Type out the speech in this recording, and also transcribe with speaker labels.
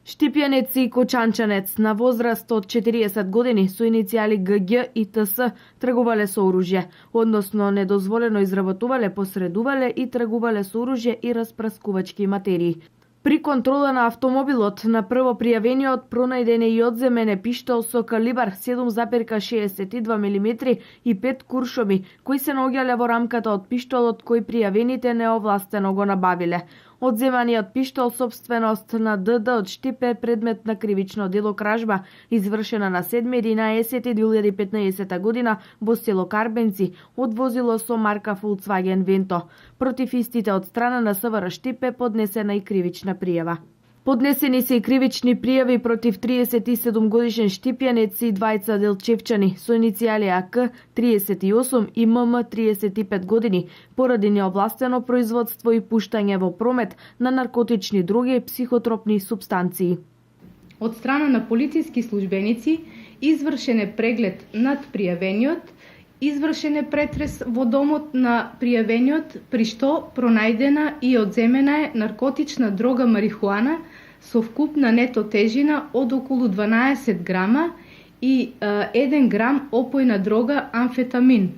Speaker 1: Штипјанец и кочанчанец на возраст од 40 години со иницијали ГГ и ТС тргувале со оружје, односно недозволено изработувале, посредувале и тргувале со оружје и распрскувачки материи. При контрола на автомобилот на прво пријавениот пронајден и одземен пиштол со калибар 7,62 мм и 5 куршуми, кои се наоѓале во рамката од пиштолот кој пријавените неовластено го набавиле. Одземаниот пиштол сопственост на ДД од Штипе предмет на кривично дело кражба, извршена на 7.11.2015 година во село Карбенци, од возило со марка Volkswagen Vento. Против истите од страна на СВР Штипе поднесена и кривична пријава. Поднесени се и кривични пријави против 37 годишен штипјанец и двајца делчевчани со иницијали АК 38 и ММ 35 години поради неовластено производство и пуштање во промет на наркотични дроги и психотропни супстанции.
Speaker 2: Од страна на полициски службеници извршен е преглед над пријавениот, извршен е претрес во домот на пријавениот, при што пронајдена и одземена е наркотична дрога марихуана со вкупна нето тежина од околу 12 грама и 1 грам опојна дрога амфетамин.